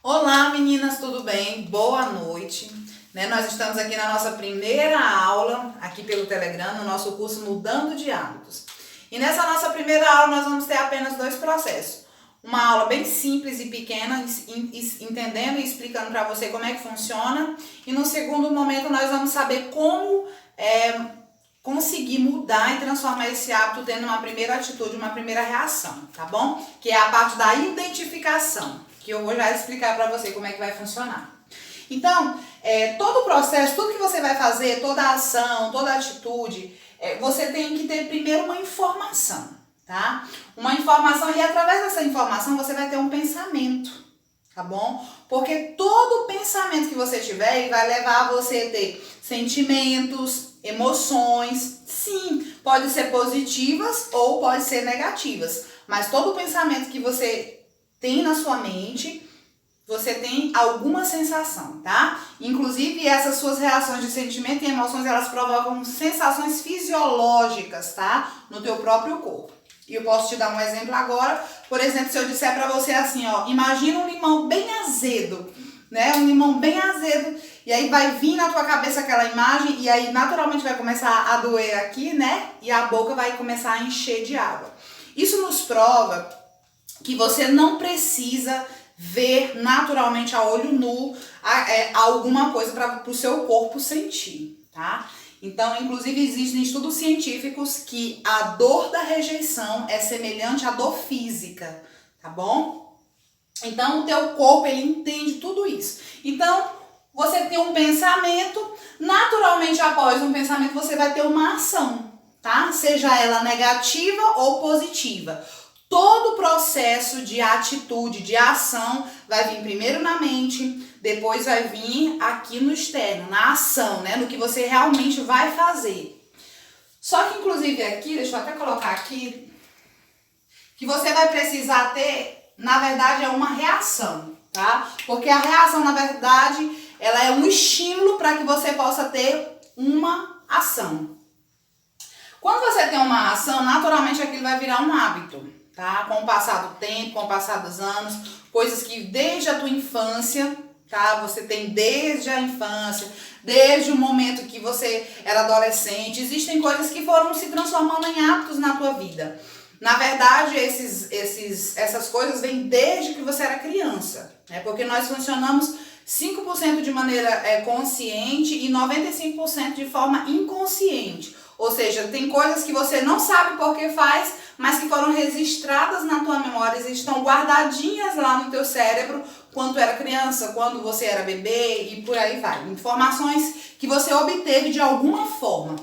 Olá meninas, tudo bem? Boa noite. Nós estamos aqui na nossa primeira aula, aqui pelo Telegram, no nosso curso Mudando de Hábitos. E nessa nossa primeira aula nós vamos ter apenas dois processos. Uma aula bem simples e pequena, entendendo e explicando para você como é que funciona. E no segundo momento nós vamos saber como conseguir mudar e transformar esse hábito tendo uma primeira atitude, uma primeira reação, tá bom? Que é a parte da identificação, que eu vou já explicar para você como é que vai funcionar. Então, todo o processo, tudo que você vai fazer, toda a ação, toda a atitude, você tem que ter primeiro uma informação, tá? Uma informação, e através dessa informação você vai ter um pensamento, tá bom? Porque todo pensamento que você tiver, ele vai levar você a ter sentimentos, emoções, sim, pode ser positivas ou pode ser negativas, mas todo pensamento que você tem na sua mente, você tem alguma sensação, tá? Inclusive, essas suas reações de sentimento e emoções, elas provocam sensações fisiológicas, tá? No teu próprio corpo. E eu posso te dar um exemplo agora. Por exemplo, se eu disser pra você assim, ó, imagina um limão bem azedo, né? Um limão bem azedo, e aí vai vir na tua cabeça aquela imagem, e aí naturalmente vai começar a doer aqui, né? E a boca vai começar a encher de água. Isso nos prova que você não precisa ver naturalmente a olho nu alguma coisa para o seu corpo sentir, tá? Então, inclusive, existem estudos científicos que a dor da rejeição é semelhante à dor física, tá bom? Então, o teu corpo, ele entende tudo isso. Então, você tem um pensamento, naturalmente, após um pensamento, você vai ter uma ação, tá? Seja ela negativa ou positiva. Todo o processo de atitude, de ação, vai vir primeiro na mente, depois vai vir aqui no externo, na ação, né? No que você realmente vai fazer. Só que, inclusive, aqui, deixa eu até colocar aqui, que você vai precisar ter, na verdade, é uma reação, tá? Porque a reação, na verdade, ela é um estímulo para que você possa ter uma ação. Quando você tem uma ação, naturalmente aquilo vai virar um hábito. Tá? Com o passar do tempo, com o passar dos anos, coisas que desde a tua infância, tá? Você tem desde a infância, desde o momento que você era adolescente, existem coisas que foram se transformando em hábitos na tua vida. Na verdade, essas coisas vêm desde que você era criança, né? Porque nós funcionamos 5% de maneira consciente e 95% de forma inconsciente. Ou seja, tem coisas que você não sabe por que faz, mas que foram registradas na tua memória e estão guardadinhas lá no teu cérebro quando tu era criança, quando você era bebê e por aí vai. Informações que você obteve de alguma forma.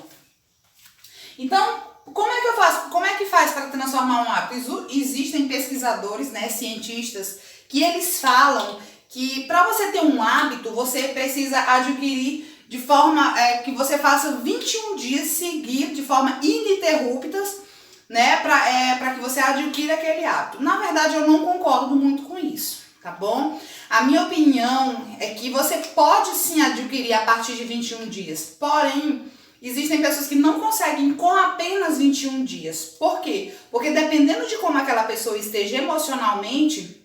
Então, como é que eu faço? Como é que faz para transformar um hábito? Existem pesquisadores, né, cientistas, que eles falam que para você ter um hábito, você precisa adquirir de forma que você faça 21 dias seguidos, de forma ininterruptas, né, para que você adquira aquele hábito. Na verdade, eu não concordo muito com isso, tá bom? A minha opinião é que você pode sim adquirir a partir de 21 dias, porém, existem pessoas que não conseguem com apenas 21 dias. Por quê? Porque dependendo de como aquela pessoa esteja emocionalmente,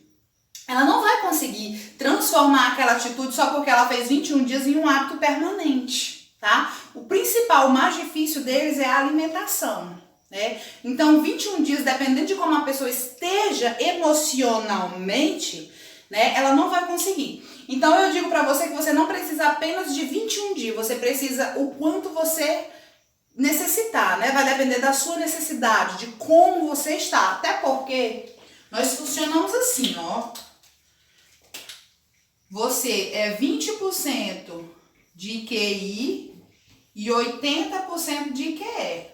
ela não vai conseguir transformar aquela atitude só porque ela fez 21 dias em um hábito permanente, tá? O principal, o mais difícil deles é a alimentação, né? Então, 21 dias, dependendo de como a pessoa esteja emocionalmente, né, ela não vai conseguir. Então, eu digo pra você que você não precisa apenas de 21 dias, você precisa o quanto você necessitar, né? Vai depender da sua necessidade, de como você está. Até porque nós funcionamos assim, ó. Você é 20% de QI e 80% de QE.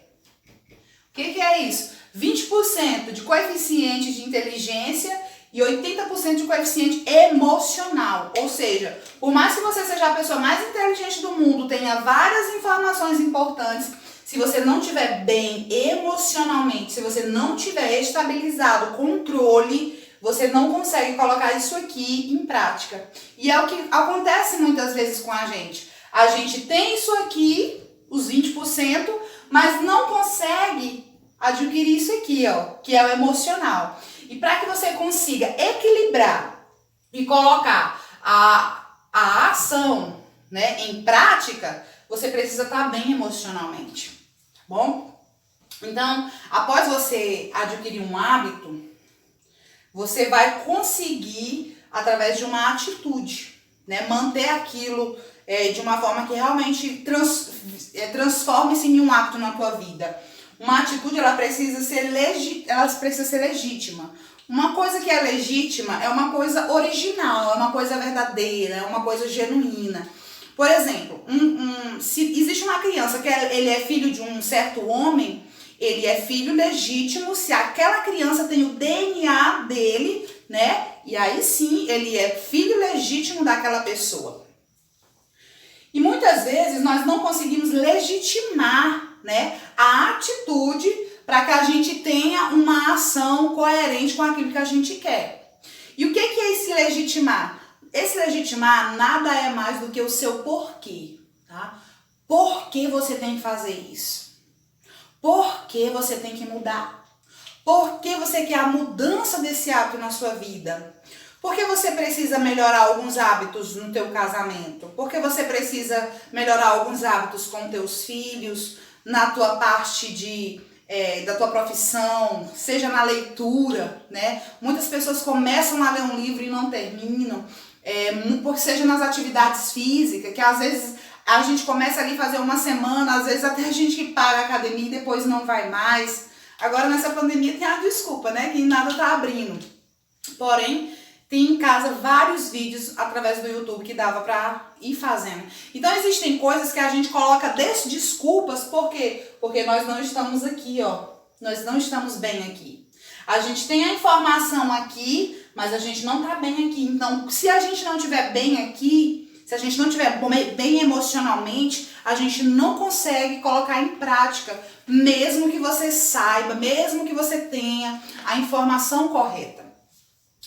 O que é isso? 20% de coeficiente de inteligência e 80% de coeficiente emocional. Ou seja, por mais que você seja a pessoa mais inteligente do mundo, tenha várias informações importantes, se você não estiver bem emocionalmente, se você não tiver estabilizado, controle, você não consegue colocar isso aqui em prática. E é o que acontece muitas vezes com a gente. A gente tem isso aqui, os 20%, mas não consegue adquirir isso aqui, ó, que é o emocional. E para que você consiga equilibrar e colocar a ação, né, em prática, você precisa estar bem emocionalmente, tá bom? Então, após você adquirir um hábito, você vai conseguir, através de uma atitude, né, manter aquilo de uma forma que realmente transforme-se em um hábito na tua vida. Uma atitude, ela precisa ser legítima. Uma coisa que é legítima é uma coisa original, é uma coisa verdadeira, é uma coisa genuína. Por exemplo, se existe uma criança que ele é filho de um certo homem, ele é filho legítimo se aquela criança tem o DNA dele, né? E aí sim, ele é filho legítimo daquela pessoa. E muitas vezes nós não conseguimos legitimar, né, a atitude para que a gente tenha uma ação coerente com aquilo que a gente quer. E o que é esse legitimar? Esse legitimar nada é mais do que o seu porquê, tá? Por que você tem que fazer isso? Por que você tem que mudar? Por que você quer a mudança desse hábito na sua vida? Por que você precisa melhorar alguns hábitos no teu casamento? Por que você precisa melhorar alguns hábitos com teus filhos, na tua parte da tua profissão, seja na leitura, né? Muitas pessoas começam a ler um livro e não terminam, seja nas atividades físicas, que às vezes a gente começa ali a fazer uma semana, às vezes até a gente que paga a academia e depois não vai mais. Agora nessa pandemia tem a desculpa, né? Que nada tá abrindo. Porém, tem em casa vários vídeos através do YouTube que dava pra ir fazendo. Então existem coisas que a gente coloca desculpas, por quê? Porque nós não estamos aqui, ó. Nós não estamos bem aqui. A gente tem a informação aqui, mas a gente não tá bem aqui. Então, se a gente não estiver bem aqui, se a gente não estiver bem emocionalmente, a gente não consegue colocar em prática, mesmo que você saiba, mesmo que você tenha a informação correta.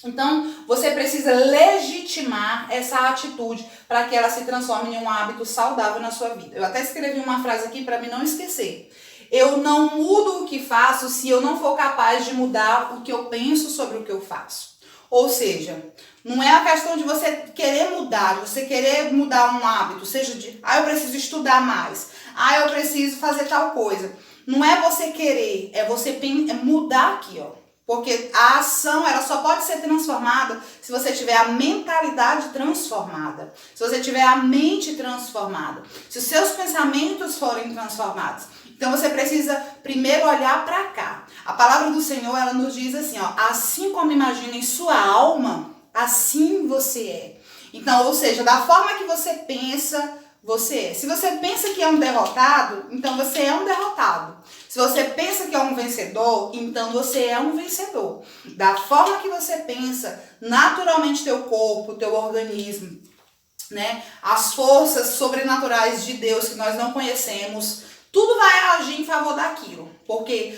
Então, você precisa legitimar essa atitude para que ela se transforme em um hábito saudável na sua vida. Eu até escrevi uma frase aqui para mim não esquecer. Eu não mudo o que faço se eu não for capaz de mudar o que eu penso sobre o que eu faço. Ou seja, não é a questão de você querer mudar, de você querer mudar um hábito, seja de, eu preciso estudar mais, eu preciso fazer tal coisa. Não é você querer, é você mudar aqui, ó. Porque a ação, ela só pode ser transformada se você tiver a mentalidade transformada, se você tiver a mente transformada, se os seus pensamentos forem transformados. Então você precisa primeiro olhar para cá. A palavra do Senhor, ela nos diz assim, ó, assim como imagina em sua alma, assim você é. Então, ou seja, da forma que você pensa, você é. Se você pensa que é um derrotado, então você é um derrotado. Se você pensa que é um vencedor, então você é um vencedor. Da forma que você pensa, naturalmente teu corpo, teu organismo, né, as forças sobrenaturais de Deus que nós não conhecemos, tudo vai agir em favor daquilo. Porque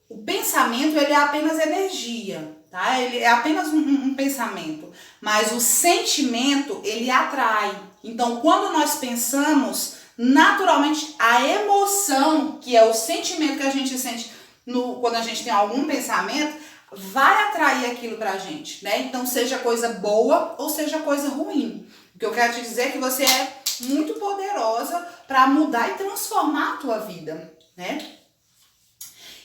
o pensamento, ele é apenas energia, tá? Ele é apenas um pensamento. Mas o sentimento, ele atrai. Então, quando nós pensamos, naturalmente, a emoção, que é o sentimento que a gente sente quando a gente tem algum pensamento, vai atrair aquilo pra gente, né? Então, seja coisa boa ou seja coisa ruim. O que eu quero te dizer é que você é muito poderosa para mudar e transformar a tua vida, né?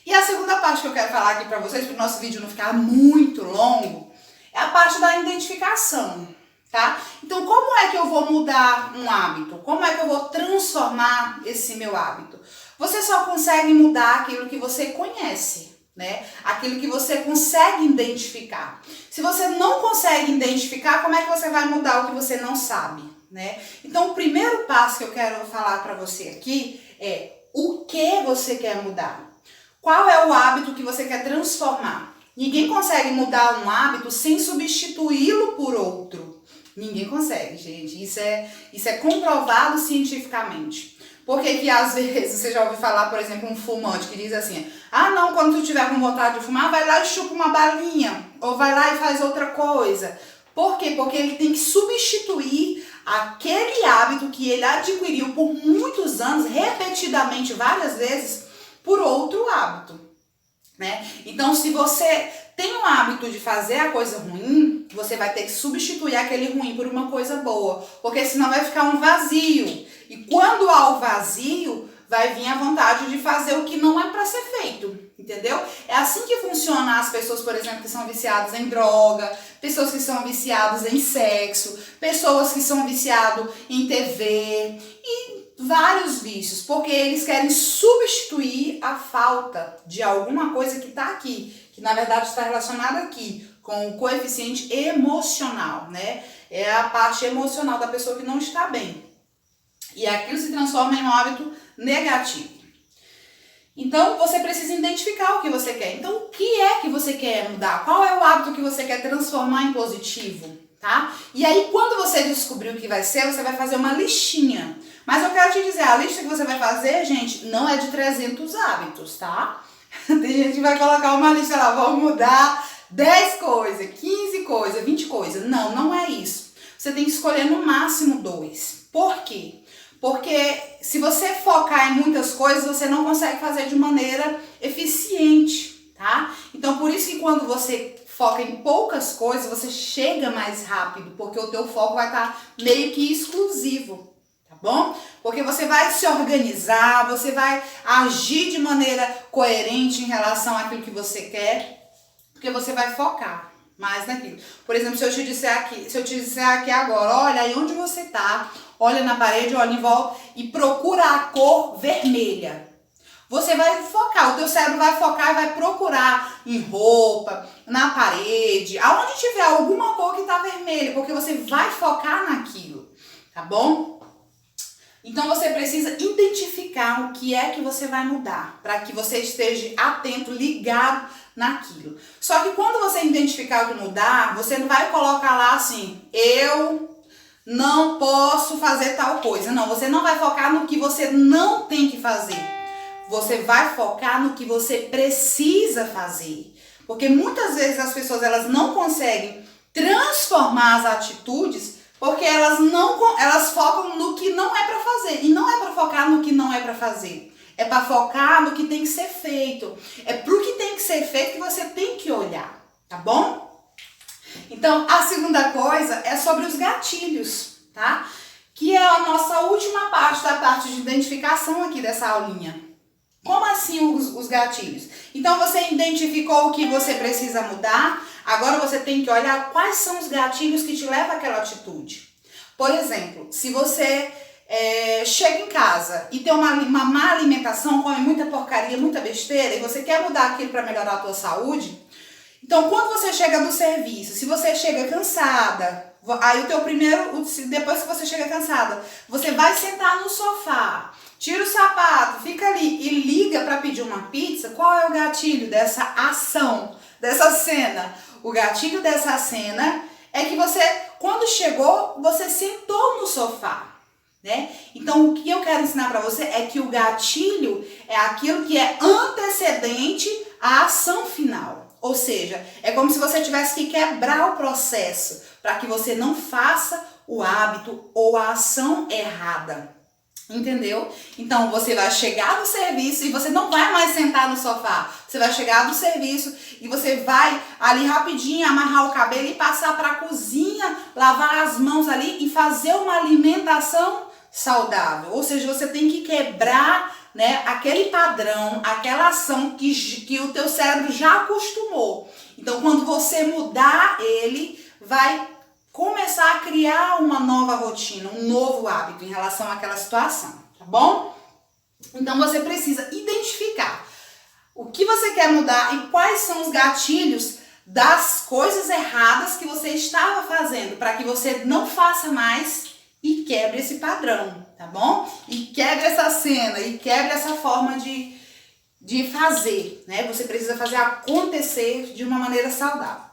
E a segunda parte que eu quero falar aqui pra vocês, para o nosso vídeo não ficar muito longo, é a parte da identificação. Tá? Então, como é que eu vou mudar um hábito? Como é que eu vou transformar esse meu hábito? Você só consegue mudar aquilo que você conhece, né? Aquilo que você consegue identificar. Se você não consegue identificar, como é que você vai mudar o que você não sabe, né? Então, o primeiro passo que eu quero falar para você aqui é o que você quer mudar. Qual é o hábito que você quer transformar? Ninguém consegue mudar um hábito sem substituí-lo por outro. Ninguém consegue, gente. Isso é comprovado cientificamente. Porque que às vezes você já ouviu falar, por exemplo, um fumante que diz assim, não, quando tu tiver com vontade de fumar, vai lá e chupa uma balinha. Ou vai lá e faz outra coisa. Por quê? Porque ele tem que substituir aquele hábito que ele adquiriu por muitos anos, repetidamente, várias vezes, por outro hábito, né? Então, se você tem o hábito de fazer a coisa ruim, você vai ter que substituir aquele ruim por uma coisa boa, porque senão vai ficar um vazio. E quando há o vazio, vai vir a vontade de fazer o que não é para ser feito, entendeu? É assim que funciona as pessoas, por exemplo, que são viciadas em droga, pessoas que são viciadas em sexo, pessoas que são viciadas em TV e vários vícios, porque eles querem substituir a falta de alguma coisa que está aqui, que na verdade está relacionada aqui com o coeficiente emocional, né? É a parte emocional da pessoa que não está bem. E aquilo se transforma em um hábito negativo. Então, você precisa identificar o que você quer. Então, o que é que você quer mudar? Qual é o hábito que você quer transformar em positivo, tá? E aí, quando você descobrir o que vai ser, você vai fazer uma listinha. Mas eu quero te dizer, a lista que você vai fazer, gente, não é de 300 hábitos, tá? Tem gente que vai colocar uma lista lá, vamos mudar 10 coisas, 15 coisas, 20 coisas. Não, não é isso. Você tem que escolher no máximo 2. Por quê? Porque se você focar em muitas coisas, você não consegue fazer de maneira eficiente, tá? Então, por isso que quando você foca em poucas coisas, você chega mais rápido, porque o teu foco vai estar meio que exclusivo, tá bom? Porque você vai se organizar, você vai agir de maneira coerente em relação àquilo que você quer, porque você vai focar mais naquilo. Por exemplo, se eu te disser aqui agora, olha aí onde você tá, olha na parede, olha em volta e procura a cor vermelha. Você vai focar, o teu cérebro vai focar e vai procurar em roupa, na parede, aonde tiver alguma cor que tá vermelha, porque você vai focar naquilo, tá bom? Então você precisa identificar o que é que você vai mudar, para que você esteja atento, ligado naquilo. Só que quando você identificar o que mudar, você não vai colocar lá assim, eu não posso fazer tal coisa. Não, você não vai focar no que você não tem que fazer. Você vai focar no que você precisa fazer. Porque muitas vezes as pessoas elas não conseguem transformar as atitudes porque elas focam no que não é para fazer. E não é para focar no que não é para fazer. É para focar no que tem que ser feito. É pro que tem que ser feito que você tem que olhar, tá bom? Então, a segunda coisa é sobre os gatilhos, tá? Que é a nossa última parte da parte de identificação aqui dessa aulinha. Como assim os gatilhos? Então, você identificou o que você precisa mudar, agora você tem que olhar quais são os gatilhos que te levam àquela atitude. Por exemplo, se você chega em casa e tem uma má alimentação, come muita porcaria, muita besteira, e você quer mudar aquilo para melhorar a tua saúde, então quando você chega do serviço, se você chega cansada, aí depois que você chega cansada, você vai sentar no sofá, tira o sapato, fica ali e liga para pedir uma pizza, qual é o gatilho dessa ação, dessa cena? O gatilho dessa cena é que você, quando chegou, você sentou no sofá. Né? Então, o que eu quero ensinar para você é que o gatilho é aquilo que é antecedente à ação final. Ou seja, é como se você tivesse que quebrar o processo para que você não faça o hábito ou a ação errada. Entendeu? Então, você vai chegar do serviço e você não vai mais sentar no sofá. Você vai chegar do serviço e você vai ali rapidinho amarrar o cabelo e passar para a cozinha, lavar as mãos ali e fazer uma alimentação saudável. Ou seja, você tem que quebrar, né, aquele padrão, aquela ação que o teu cérebro já acostumou. Então, quando você mudar ele, vai começar a criar uma nova rotina, um novo hábito em relação àquela situação, tá bom? Então, você precisa identificar o que você quer mudar e quais são os gatilhos das coisas erradas que você estava fazendo, para que você não faça mais e quebre esse padrão, tá bom? E quebre essa cena, e quebre essa forma de fazer, né? Você precisa fazer acontecer de uma maneira saudável.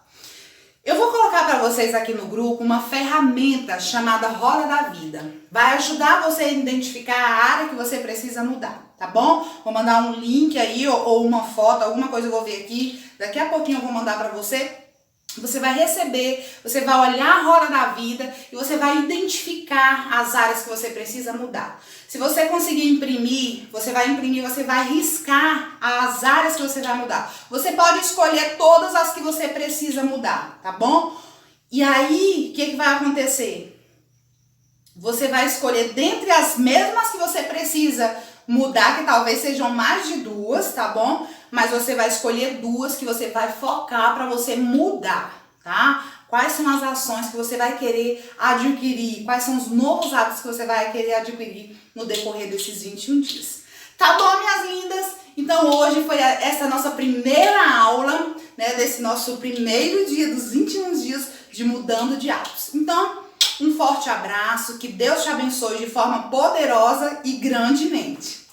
Eu vou colocar para vocês aqui no grupo uma ferramenta chamada Roda da Vida. Vai ajudar você a identificar a área que você precisa mudar, tá bom? Vou mandar um link aí ou uma foto, alguma coisa eu vou ver aqui. Daqui a pouquinho eu vou mandar para você. Você vai receber, você vai olhar a roda da vida e você vai identificar as áreas que você precisa mudar. Se você conseguir imprimir, você vai riscar as áreas que você vai mudar. Você pode escolher todas as que você precisa mudar, tá bom? E aí, o que vai acontecer? Você vai escolher dentre as mesmas que você precisa mudar, que talvez sejam mais de duas, tá bom? Mas você vai escolher duas que você vai focar para você mudar, tá? Quais são as ações que você vai querer adquirir? Quais são os novos hábitos que você vai querer adquirir no decorrer desses 21 dias? Tá bom, minhas lindas? Então hoje foi essa nossa primeira aula, né? Desse nosso primeiro dia dos 21 dias de mudando de hábitos. Então, um forte abraço, que Deus te abençoe de forma poderosa e grandemente.